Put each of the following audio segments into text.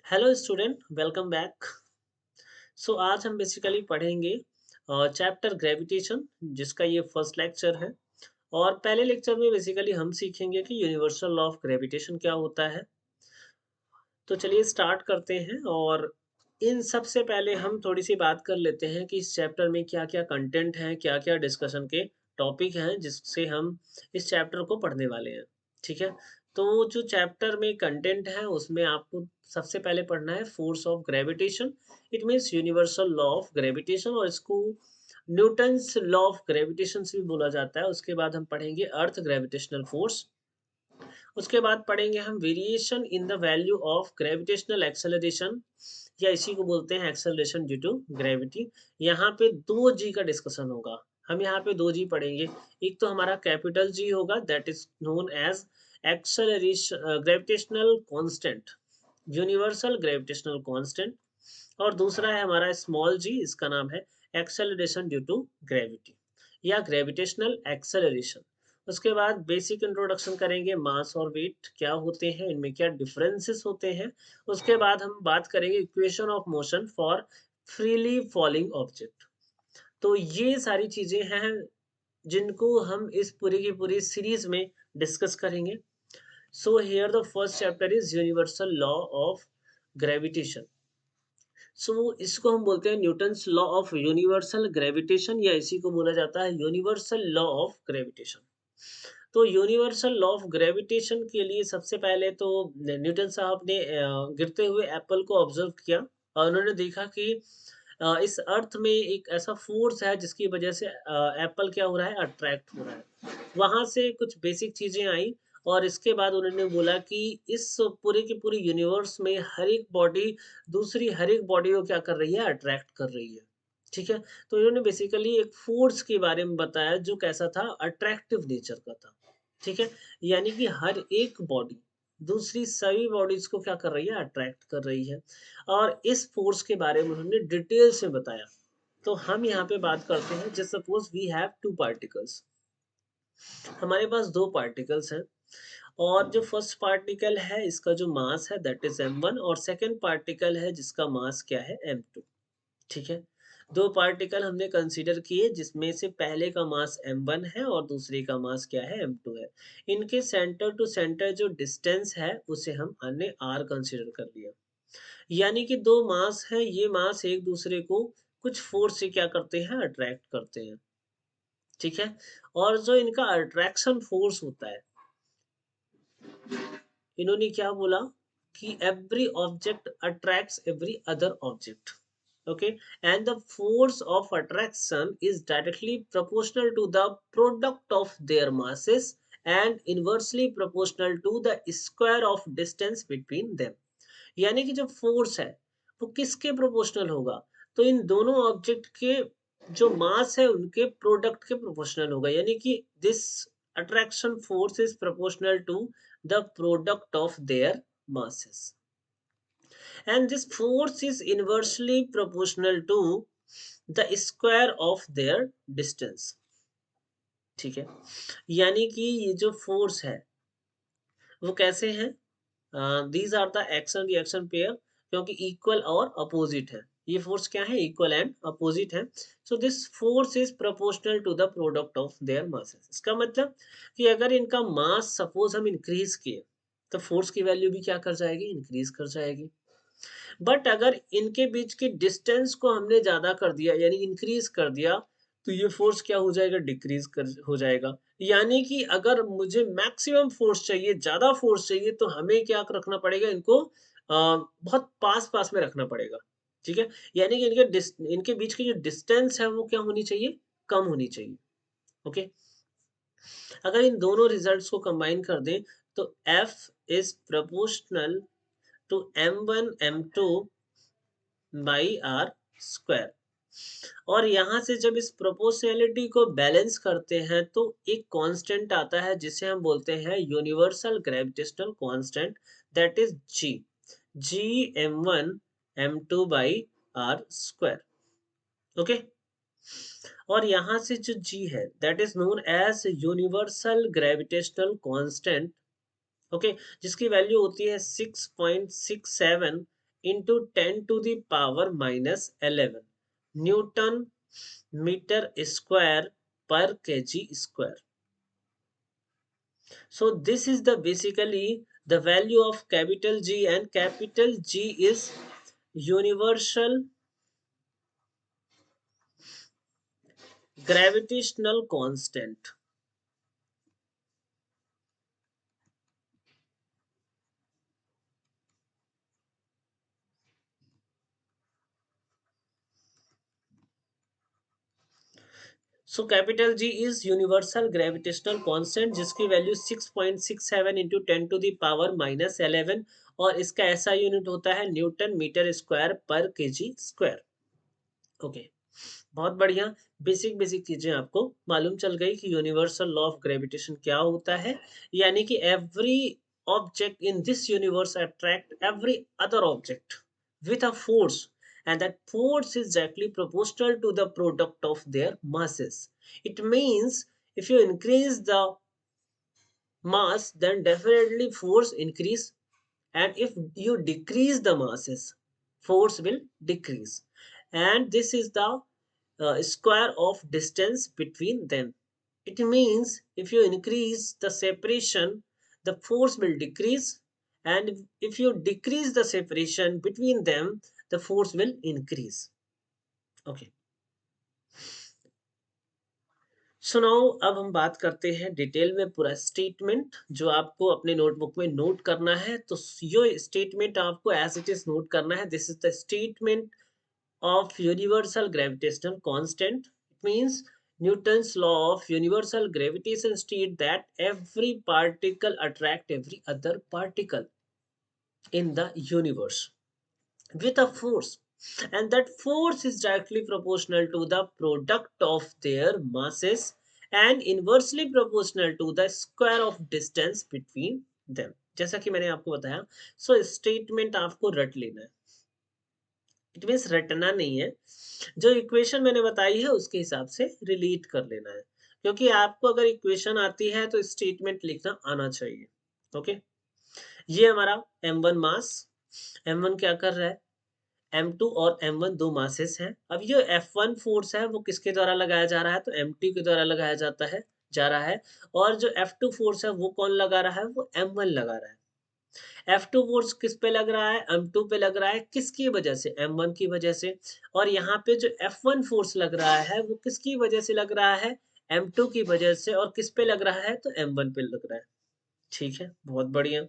Hello student, welcome back. आज हम basically पढ़ेंगे चैप्टर ग्रेविटेशन, जिसका ये फर्स्ट लेक्चर है। और पहले लेक्चर में बेसिकली हम सीखेंगे कि यूनिवर्सल लॉ ऑफ ग्रेविटेशन क्या होता है। तो चलिए स्टार्ट करते हैं। और इन सबसे पहले हम थोड़ी सी बात कर लेते हैं कि इस चैप्टर में क्या क्या कंटेंट है, क्या क्या डिस्कशन के टॉपिक हैं जिससे हम इस चैप्टर को पढ़ने वाले हैं। ठीक है। तो जो चैप्टर में कंटेंट है उसमें आपको सबसे पहले पढ़ना है force of gravitation. It means universal law of gravitation, और इसको न्यूटन्स लॉ ऑफ ग्रेविटेशन भी बोला जाता है। उसके बाद हम पढ़ेंगे अर्थ ग्रेविटेशनल फोर्स। उसके बाद पढ़ेंगे हम variation in the value of gravitational acceleration, या इसी को बोलते हैं एक्सेलरेशन ड्यू टू ग्रेविटी। यहाँ पे दो जी का डिस्कशन होगा। हम यहाँ पे दो जी पढ़ेंगे। एक तो हमारा कैपिटल जी होगा, that is known as acceleration gravitational constant, universal gravitational constant. और दूसरा है हमारा स्मॉल जी, इसका नाम है एक्सेलरेशन ड्यू टू ग्रेविटी या ग्रेविटेशनल एक्सेलरेशन। उसके बाद बेसिक इंट्रोडक्शन करेंगे, मास और वेट क्या होते हैं, इनमें क्या डिफरेंसेस होते हैं। उसके बाद हम बात करेंगे equation of motion for freely falling object. तो ये सारी चीजें हैं जिनको हम इस पूरी की पूरी सीरीज में डिस्कस करेंगे। So here the first chapter is universal law of gravitation. इसको हम बोलते हैं Newton's law of universal gravitation, या इसी को बोला जाता है यूनिवर्सल लॉ ऑफ ग्रेविटेशन। तो यूनिवर्सल लॉ ऑफ ग्रेविटेशन के लिए सबसे पहले तो न्यूटन साहब ने गिरते हुए एप्पल को ऑब्जर्व किया, और उन्होंने देखा कि इस अर्थ में एक ऐसा फोर्स है जिसकी वजह से एप्पल क्या हो रहा है, अट्रैक्ट हो रहा है। वहां से कुछ बेसिक चीजें आई, और इसके बाद उन्होंने बोला कि इस पूरे की पूरी यूनिवर्स में हर एक बॉडी दूसरी हर एक बॉडी को क्या कर रही है, अट्रैक्ट कर रही है। ठीक है। तो इन्होंने बेसिकली एक फोर्स के बारे में बताया जो कैसा था, अट्रैक्टिव नेचर का था। ठीक है। यानी कि हर एक बॉडी दूसरी सभी बॉडीज को क्या कर रही है, अट्रैक्ट कर रही है। और इस फोर्स के बारे में उन्होंने डिटेल से बताया। तो हम यहाँ पे बात करते हैं, just suppose we have two particles. हमारे पास दो पार्टिकल्स हैं, और जो फर्स्ट पार्टिकल है इसका जो मास है दैट इज m1, और सेकंड पार्टिकल है जिसका मास क्या है, m2। ठीक है। दो पार्टिकल हमने कंसीडर किए जिसमें से पहले का मास m1 है और दूसरे का मास क्या है, m2 है। इनके सेंटर टू सेंटर जो डिस्टेंस है उसे हम हमने r कंसीडर कर लिया। यानी कि दो मास है, ये मास एक दूसरे को कुछ फोर्स से क्या करते हैं, अट्रैक्ट करते हैं। ठीक है। और जो इनका अट्रैक्शन फोर्स होता है, इन्होंने क्या बोला कि every object attracts every other object. Okay, and the force of attraction is directly proportional to the product of their masses and inversely proportional to the square of distance between them। यानी कि जो force है वो किसके proportional होगा, तो इन दोनों object के जो मास है उनके प्रोडक्ट के प्रोपोर्शनल होगा। यानी कि this attraction force is proportional to the product of their masses, and this force is inversely proportional to the square of their distance। ठीक है। यानी कि ये जो फोर्स है वो कैसे है, these are the action reaction pair, क्योंकि इक्वल और अपोजिट है। ये फोर्स क्या है, इक्वल एंड अपोजिट है। So this force is proportional to the product of their masses. इसका मतलब कि अगर इनका मास सपोज हम इंक्रीज किए तो फोर्स की वैल्यू भी क्या कर जाएगी, इंक्रीज कर जाएगी। बट अगर इनके बीच की डिस्टेंस को हमने ज्यादा कर दिया यानी इंक्रीज कर दिया, तो ये फोर्स क्या हो जाएगा, डिक्रीज कर हो जाएगा। यानी कि अगर मुझे मैक्सिमम फोर्स चाहिए, ज्यादा फोर्स चाहिए, तो हमें क्या रखना पड़ेगा, इनको बहुत पास पास में रखना पड़ेगा। ठीक है। यानी कि इनके बीच की जो डिस्टेंस है वो क्या होनी चाहिए, कम होनी चाहिए। ओके। अगर इन दोनों रिजल्ट्स को कंबाइन कर दें तो F is proportional to m1 m2 by R square. और यहां से जब इस प्रोपोर्शनैलिटी को बैलेंस करते हैं तो एक कांस्टेंट आता है जिसे हम बोलते हैं universal gravitational constant, that is G. G m1 m2 by R square. Okay. और यहां से जो जी है that is known as universal gravitational constant. Okay. जिसकी वैल्यू होती है 6.67 into 10 to the power minus 11 Newton meter square per kg square. So this is the basically the value of capital G, and capital G is universal gravitational constant. So capital G is universal gravitational constant जिसकी value 6.67 into 10 to the power minus 11 और इसका ऐसा unit होता है newton metre square पर KG square. Okay, बहुत बढ़िया. Basic basic चीजें आपको मालूम चल गई कि यूनिवर्सल लॉ ऑफ ग्रेविटेशन क्या होता है. यानी कि every object in this universe attract every other object with a force, and that force is directly proportional to the product of their masses. It means if you increase the mass, then definitely force increase, and if you decrease the masses, force will decrease. And this is the square of distance between them. It means if you increase the separation, the force will decrease, and if you decrease the separation between them, the force will increase. Okay. So now अब हम बात करते हैं detail में पूरा statement जो आपको अपने नोटबुक में नोट करना है. तो ये स्टेटमेंट आपको एज इट इज नोट करना है. This is the statement of universal gravitational constant. It means Newton's law of universal gravitation states that every particle attract every other particle in the universe with a force, and that force is directly proportional to the product of their masses and inversely proportional to the square of distance between them. जैसा कि मैंने आपको बताया. So statement आपको रट लेना है. It means रटना नहीं है, जो इक्वेशन मैंने बताई है उसके हिसाब से रिलेट कर लेना है. क्योंकि आपको अगर इक्वेशन आती है तो स्टेटमेंट लिखना आना चाहिए. ओके, ये हमारा m1 मास, m1 क्या कर रहा है, m2 और m1 दो मासेस हैं. अब ये f1 फोर्स है वो किसके द्वारा लगाया जा रहा है, तो m2 के द्वारा लगाया जाता है जा रहा है. और जो f2 फोर्स है वो कौन लगा रहा है, वो m1 लगा रहा है. F2 फोर्स किस पे लग रहा है, M2 पे लग रहा है. किसकी वजह से, M1 की वजह से. और यहाँ पे जो F1 फोर्स लग रहा है वो किसकी वजह से लग रहा है, M2 की वजह से. और किस पे लग रहा है, तो M1 पे लग रहा है. ठीक है, बहुत बढ़िया.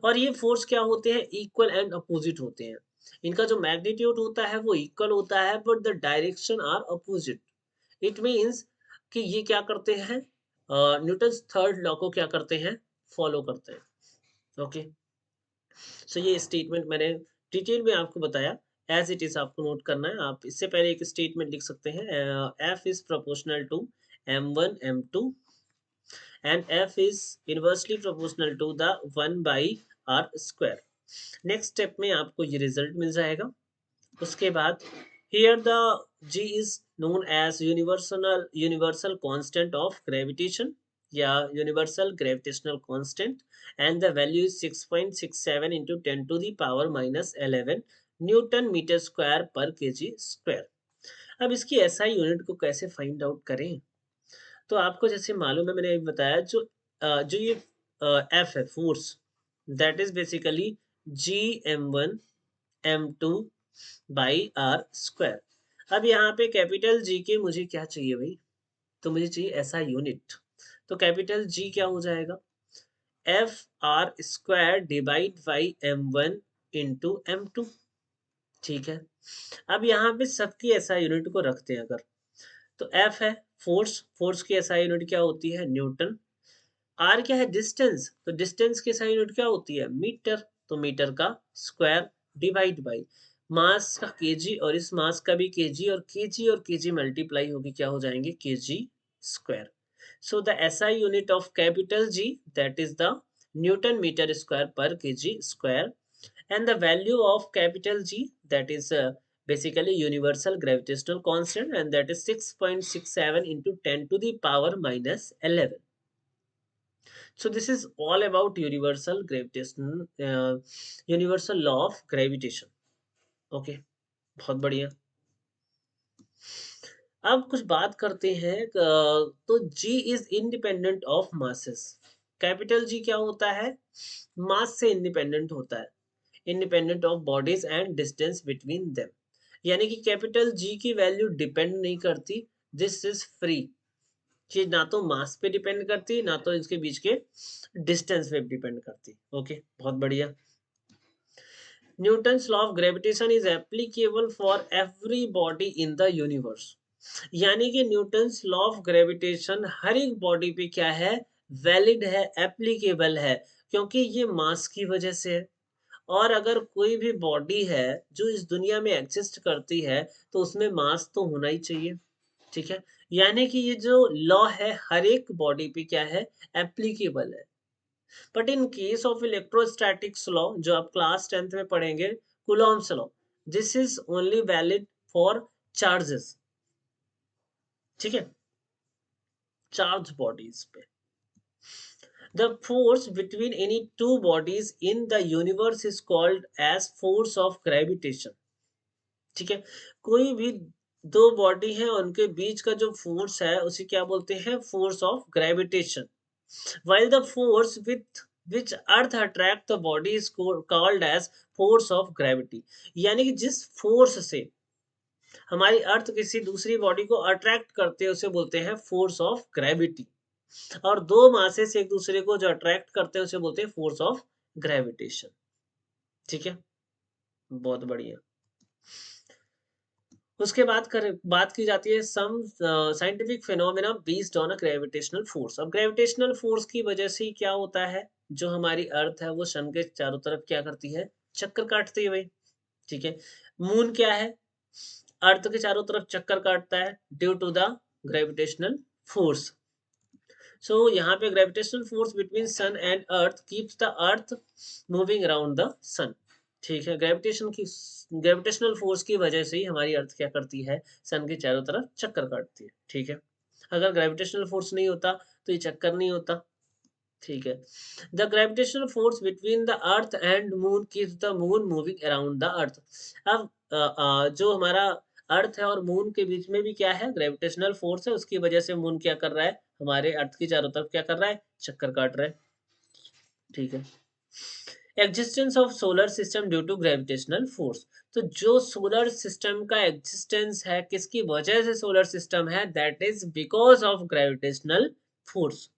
और ये फोर्स क्या होते हैं, इक्वल एंड अपोजिट होते हैं. इनका जो मैग्नीट्यूड होता है वो इक्वल होता है, but the direction are opposite. It means कि ये क्या करते हैं, न्यूटन्स थर्ड लॉ को क्या करते हैं, फॉलो करते हैं. ओके. सो ये स्टेटमेंट मैंने डिटेल में आपको बताया. एज इट इज आपको नोट करना है. आप इससे पहले एक स्टेटमेंट लिख सकते हैं, F is proportional to m1 m2 and F is inversely proportional to the 1 by R square. Next step में आपको ये रिजल्ट मिल जाएगा. उसके बाद here the g is known as universal constant of gravitation या universal gravitational constant, and the value is 6.67 into 10 to the power minus 11 newton metre square पर KG square. अब इसकी एसआई यूनिट को कैसे फाइंड आउट करें, तो आपको जैसे मालूम है, मैंने बताया जो ये एफ है force, that is basically g m1 m2 by R square. अब यहाँ पे कैपिटल जी के मुझे क्या चाहिए भाई, तो मुझे चाहिए ऐसा यूनिट. तो कैपिटल जी क्या हो जाएगा, F R square divide by m1 into m2. ठीक है. अब यहाँ पे सबकी एसआई यूनिट को रखते हैं अगर, तो एफ है फोर्स, फोर्स की एसआई यूनिट क्या होती है, न्यूटन. आर क्या है, डिस्टेंस, तो डिस्टेंस की एसआई यूनिट क्या होती है, मीटर, तो मीटर का स्क्वायर डिवाइड बाई मास का केजी, और इस मास का भी केजी, और केजी मल्टीप्लाई होगी क्या हो जाएंगे, KG square. So the SI unit of capital G, that is the Newton meter square per kg square, and the value of capital G, that is basically universal gravitational constant, and that is 6.67 into 10 to the power minus 11. So this is all about universal law of gravitation. Okay, बहुत बढ़िया। अब कुछ बात करते हैं तो G is independent of masses. Capital G क्या होता है? मास से इंडिपेंडेंट होता है, independent of bodies and distance between them. यानी कि कैपिटल G की वैल्यू डिपेंड नहीं करती, दिस इज फ्री, कि ना तो मास पे डिपेंड करती ना तो इसके बीच के डिस्टेंस पे डिपेंड करती। ओके, बहुत बढ़िया। Newton's law of gravitation is applicable for every body in the universe. यानी कि न्यूटन्स लॉ ऑफ ग्रेविटेशन हर एक बॉडी पे क्या है? वैलिड है, एप्लीकेबल है, क्योंकि ये मास की वजह से है। और अगर कोई भी बॉडी है जो इस दुनिया में एग्जिस्ट करती है तो उसमें मास तो होना ही चाहिए। ठीक है, यानी कि ये जो लॉ है हर एक बॉडी पे क्या है? एप्लीकेबल है। But in case of electrostatics law, जो आप क्लास 10th में पढ़ेंगे, Coulomb's law, this is only valid for charges. ठीक है, चार्ज बॉडीज पे। The force between any two bodies in the universe is called as force of gravitation. ठीक है, कोई भी दो बॉडी है उनके बीच का जो फोर्स है उसे क्या बोलते हैं? Force of gravitation. while the force with which earth attract the body is called as force of gravity। यानी कि जिस फोर्स से हमारी अर्थ किसी दूसरी बॉडी को अट्रैक्ट करते हैं उसे बोलते हैं फोर्स ऑफ ग्रेविटी। और दो मासेस एक दूसरे को जो अट्रैक्ट करते हैं उसे बोलते हैं फोर्स ऑफ ग्रेविटेशन। ठीक है, बहुत बढ़िया। उसके बाद बात की जाती है some scientific phenomena based on a gravitational force. अब ग्रेविटेशनल फोर्स की वजह से ही क्या होता है? जो हमारी अर्थ है वो सन के चारों तरफ क्या करती है? चक्कर काटती है भाई। ठीक है, मून क्या है? अर्थ के चारों तरफ चक्कर काटता है due to the gravitational force. So यहाँ पे gravitational force between sun and earth keeps the earth moving around the sun. ठीक है, ग्रेविटेशनल फोर्स की वजह से ही हमारी अर्थ क्या करती है? सन के चारों तरफ चक्कर काटती है। ठीक है, अगर ग्रेविटेशनल फोर्स नहीं होता तो ये चक्कर नहीं होता। ठीक है, the gravitational force between the earth and moon keeps the moon moving around the earth. अब जो हमारा अर्थ है और मून के बीच में भी क्या है? ग्रेविटेशनल फोर्स है, उसकी वजह से मून क्या कर रहा है? हमारे अर्थ की चारों तरफ क्या कर रहा है? चक्कर काट रहा है। ठीक है, existence of solar system due to gravitational force. तो जो सोलर सिस्टम का एग्जिस्टेंस है, किसकी वजह से सोलर सिस्टम है? That is because of gravitational force.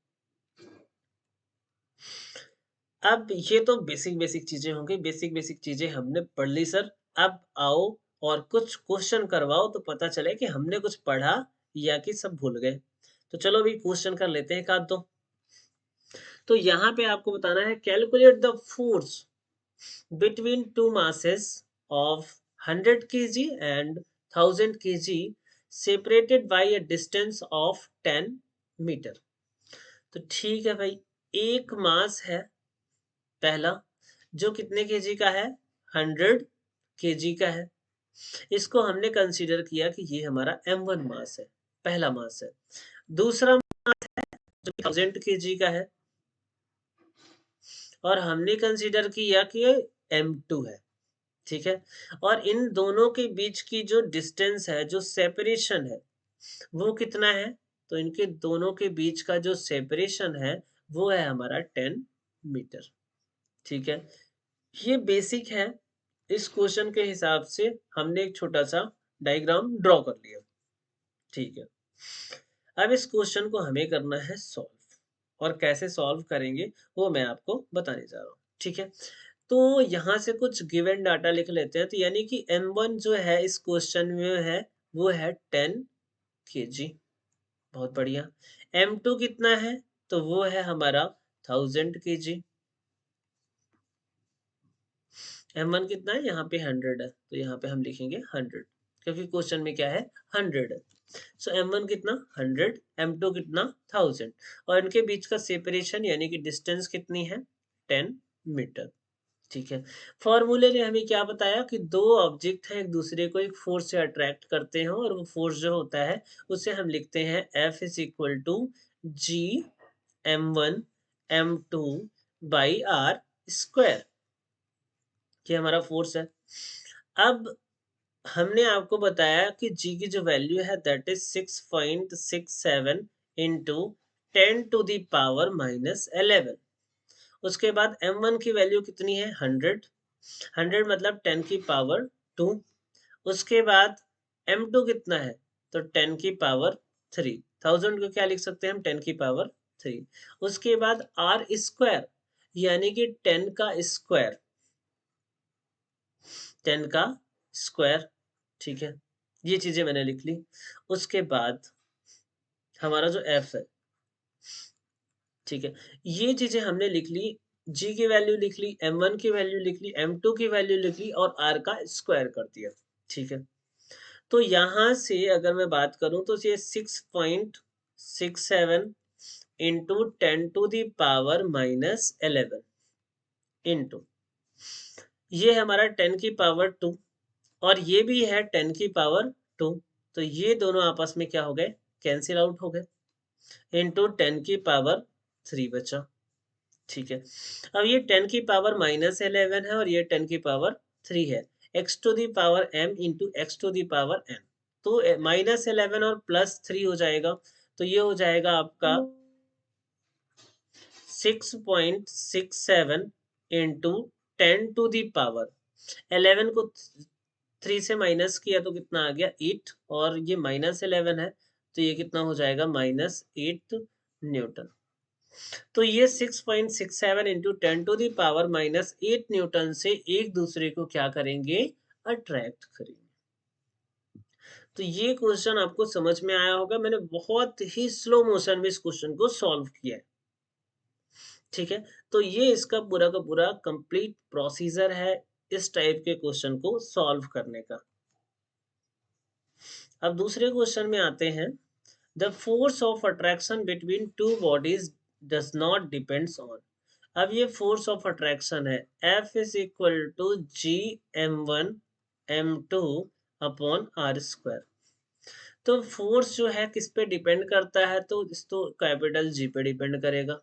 अब ये तो बेसिक बेसिक चीजें होंगी, बेसिक बेसिक चीजें हमने पढ़ ली सर। अब आओ और कुछ क्वेश्चन करवाओ तो पता चले कि हमने कुछ पढ़ा या कि सब भूल गए। तो चलो अभी क्वेश्चन कर लेते हैं एक आध दो। तो यहाँ पे आपको बताना है calculate the force between two masses of 100 kg and 1000 kg separated by a distance of 10 metre. तो ठीक है भाई, एक मास है पहला जो कितने केजी का है? 100 केजी का है। इसको हमने कंसीडर किया कि ये हमारा m1 मास है, पहला मास है। दूसरा जो 1000 केजी का है और हमने कंसीडर किया कि ये m2 है। ठीक है, और इन दोनों के बीच की जो डिस्टेंस है, जो सेपरेशन है, वो कितना है? तो इनके दोनों के बीच का जो सेपरेशन है वो है हमारा 10 मीटर। ठीक है, ये बेसिक है। इस क्वेश्चन के हिसाब से हमने एक छोटा सा डायग्राम ड्रॉ कर लिया। ठीक है, अब इस क्वेश्चन को हमें करना है सॉल्व, और कैसे सॉल्व करेंगे वो मैं आपको बताने जा रहा हूँ। ठीक है, तो यहाँ से कुछ गिवन डाटा लिख लेते हैं। तो यानी कि m1 जो है इस क्वेश्चन में है वो है 10 kg। बहुत बढ़िया। m2 कितना है? तो वो है हमारा 1000 kg। m1 कितना है? यहाँ पे 100 है, तो यहाँ पे हम लिखेंगे 100, क्योंकि क्वेश्चन में क्या है? 100 है। सो m1 कितना? 100, m2 कितना? 1000, और इनके बीच का सेपरेशन यानी कि डिस्टेंस कितनी है? 10 मीटर। ठीक है, फॉर्मूले ने हमें क्या बताया कि दो ऑब्जेक्ट हैं, एक दूसरे को एक फोर्स से अट्रैक्ट करते हैं, और वो फोर्स जो होता है उसे हम लिखते हैं F is equal to G m1 m2 by R square, ये हमारा फोर्स है। अब हमने आपको बताया कि जी की जो वैल्यू है दैट इज 6.67 इंटू 10⁻⁻11। उसके बाद m1 की वैल्यू कितनी है 100, 100 मतलब 10⁻²। उसके बाद m2 कितना है तो 10⁻3, 1000 को क्या लिख सकते हैं हम 10⁻3। उसके बाद आर स्क्वायर यानी कि 10 का स्क्वायर, 10 का स्क्वायर, ठीक है, ये चीजें मैंने लिख ली। उसके बाद हमारा जो एफ है, ठीक है, ये चीजें हमने लिख ली, जी की वैल्यू लिख ली, m1 की वैल्यू लिख ली, m2 की वैल्यू लिख ली और r का स्क्वायर कर दिया, ठीक है। तो यहाँ से अगर मैं बात करूं तो ये 6.67 इंटू 10⁻⁻11 इंटू ये हमारा 10⁻², और ये भी है 10⁻²। तो ये दोनों आपस में क्या हो गए, कैंसिल आउट हो गए, इंटू 10⁻³ बचा, ठीक है। अब ये 10⁻−11 है और ये 10⁻³ है, x⁻m इंटू x⁻n, तो -11 और +3 हो जाएगा, तो ये हो जाएगा आपका 6.67 इंटू 10⁻11 को 3 से माइनस किया तो कितना आ गया 8, और ये -11 है तो ये कितना हो जाएगा -8 न्यूटन। तो ये 6.67 इंटू 10⁻⁻8 न्यूटन से एक दूसरे को क्या करेंगे, अट्रैक्ट करेंगे। तो ये क्वेश्चन आपको समझ में आया होगा, मैंने बहुत ही स्लो मोशन में इस क्वेश्चन को सॉल्व किया है, ठीक है। तो ये इसका पूरा का पूरा कंप्लीट प्रोसीजर है इस टाइप के क्वेश्चन को सॉल्व करने का। अब दूसरे क्वेश्चन में आते हैं, the force of attraction between two bodies does not depends on. अब ये फोर्स ऑफ अट्रैक्शन है, F is equal to G m1 m2 upon R square. तो फोर्स जो है किस पे डिपेंड करता है, तो इस तो कैपिटल जी पे डिपेंड करेगा,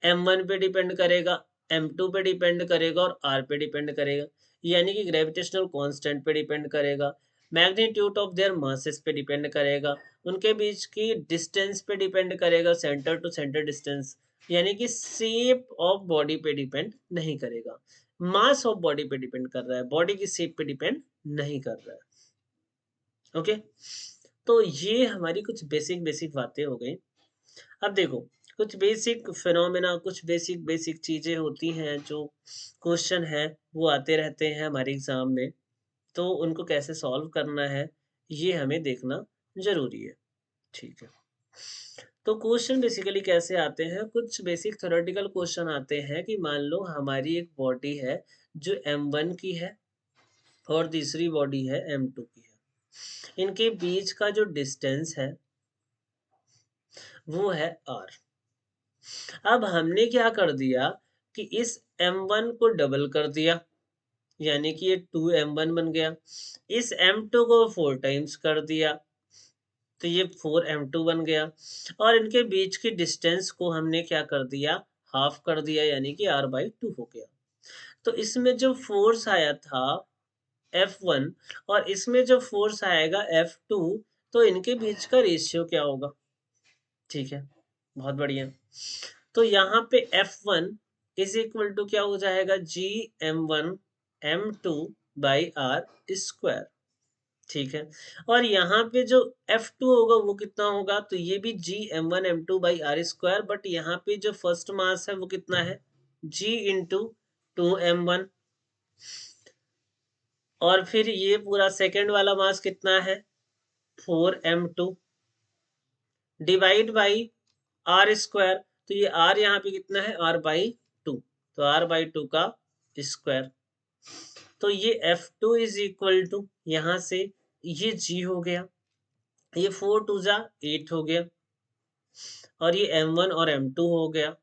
m1 पे डिपेंड करेगा, m2 पे डिपेंड करेगा और r पे डिपेंड करेगा, यानी कि ग्रेविटेशनल कांस्टेंट पे डिपेंड करेगा, मैग्नीट्यूड ऑफ देयर मासेस पे डिपेंड करेगा, उनके बीच की डिस्टेंस पे डिपेंड करेगा, सेंटर टू सेंटर डिस्टेंस, यानी कि शेप ऑफ बॉडी पे डिपेंड नहीं करेगा, मास ऑफ बॉडी पे डिपेंड कर रहा है, बॉडी की शेप पे डिपेंड नहीं कर रहा है। ओके, तो ये हमारी कुछ बेसिक बेसिक बातें हो गई। अब देखो, कुछ बेसिक फिनोमेना, कुछ बेसिक बेसिक चीजें होती हैं जो क्वेश्चन है वो आते रहते हैं हमारे एग्जाम में, तो उनको कैसे सॉल्व करना है ये हमें देखना जरूरी है, ठीक है। तो क्वेश्चन बेसिकली कैसे आते हैं, कुछ बेसिक थ्योरेटिकल क्वेश्चन आते हैं कि मान लो हमारी एक बॉडी है जो m1 की है और तीसरी बॉडी है m2 की है, इनके बीच का जो डिस्टेंस है वो है r। अब हमने क्या कर दिया कि इस m1 को डबल कर दिया, यानी कि ये 2m1 बन गया, इस m2 को 4 टाइम्स कर दिया तो ये 4m2 बन गया, और इनके बीच की डिस्टेंस को हमने क्या कर दिया, हाफ कर दिया, यानी कि r/2 हो गया। तो इसमें जो फोर्स आया था F1 और इसमें जो फोर्स आएगा F2, तो इनके बीच का रेशियो क्या होगा, ठीक है, बहुत बढ़िया। तो यहाँ पे F1 इज इक्वल टू क्या हो जाएगा, जी m1 m2 by R square, ठीक है। और यहाँ पे जो F2 होगा वो कितना होगा, तो ये भी G m1 m2 by R square, but यहाँ पे जो फर्स्ट मास है वो कितना है, g इंटू 2m1, और फिर ये पूरा सेकेंड वाला मास कितना है 4m2 divide by R square, तो ये r यहाँ पे कितना है r/2, तो r/2 का स्क्वायर, तो ये F2 इज इक्वल टू यहाँ से ये g हो गया, ये 4 2 जा 8 हो गया, और ये m1 और m2 हो गया,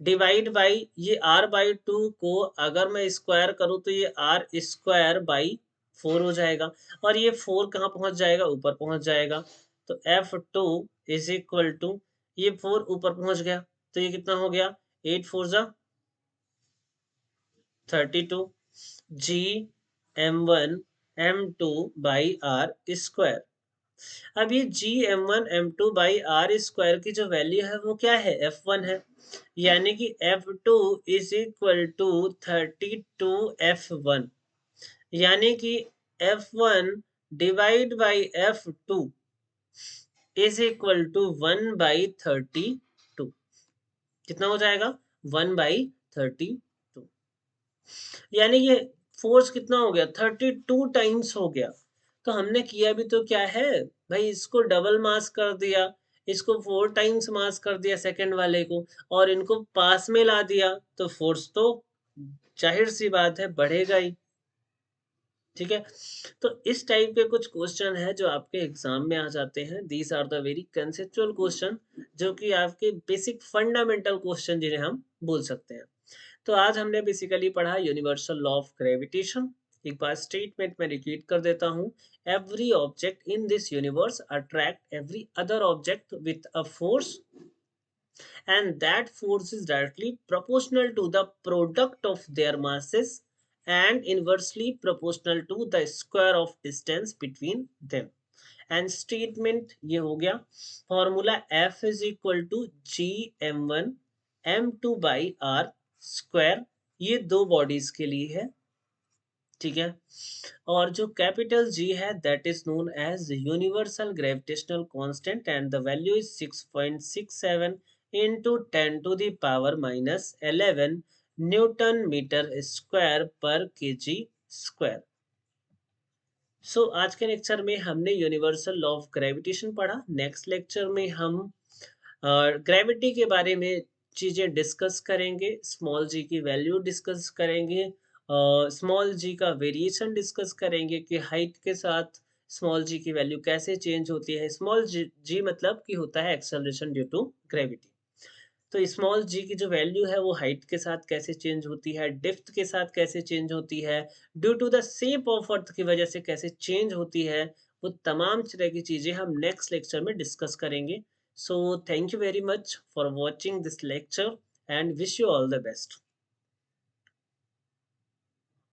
डिवाइड बाई ये r/2 को अगर मैं स्क्वायर करूं तो ये r² बाई 4 हो जाएगा, और ये 4 कहाँ पहुंच जाएगा, ऊपर पहुंच जाएगा, तो F2 इज इक्वल टू ये 4 ऊपर पहुंच गया, तो ये कितना हो गया, 8 4 जा 32 जी m1 m2 by R square. अब ये जी m1 m2 by R square की जो वैल्यू है वो क्या है, f1 है, यानी कि f2 is equal to 32 f1, यानी कि f1 divide by f2 is equal to 1/32। कितना हो जाएगा, 1/32, यानी ये फोर्स कितना हो गया, 32 टाइम्स हो गया। तो हमने किया भी तो क्या है भाई, इसको डबल मास कर दिया, इसको 4 टाइम्स मास कर दिया सेकंड वाले को, और इनको पास में ला दिया, तो फोर्स तो जाहिर सी बात है बढ़ेगा ही। ठीक है, तो इस टाइप के कुछ क्वेश्चन है जो आपके एग्जाम में आ जाते हैं। These are the very conceptual question, जो कि आपके बेसिक फंडामेंटल क्वेश्चन जिन्हें हम बोल सकते हैं। तो आज हमने बेसिकली पढ़ा यूनिवर्सल लॉ ऑफ ग्रेविटेशन। एक बार स्टेटमेंट में रिपीट कर देता हूँ, every object in this universe attract every other object with a force, and that force is directly proportional to the product of their masses and inversely proportional to the square of distance between them. And statement ये हो गया, formula F is equal to G m1 m2 by r square, ये दो bodies के लिए है। ठीक है, और जो कैपिटल जी है that is known as universal gravitational constant, and the value is 6.67 into 10 to the power minus 11 newton metre square पर केजी स्क्वायर। सो आज के लेक्चर में हमने यूनिवर्सल लॉ ऑफ ग्रेविटेशन पढ़ा। नेक्स्ट लेक्चर में हम gravity के बारे में चीज़ें डिस्कस करेंगे, स्मॉल जी की वैल्यू डिस्कस करेंगे, स्मॉल जी का वेरिएशन डिस्कस करेंगे कि हाइट के साथ स्मॉल जी की वैल्यू कैसे चेंज होती है। स्मॉल जी मतलब कि होता है एक्सेलरेशन ड्यू टू ग्रेविटी। तो स्मॉल जी की जो वैल्यू है वो हाइट के साथ कैसे चेंज होती है, डेप्थ के साथ कैसे चेंज होती है, due to the shape of earth की वजह से कैसे चेंज होती है, वो तमाम तरह की चीज़ें हम नेक्स्ट लेक्चर में डिस्कस करेंगे। So thank you very much for watching this lecture and wish you all the best.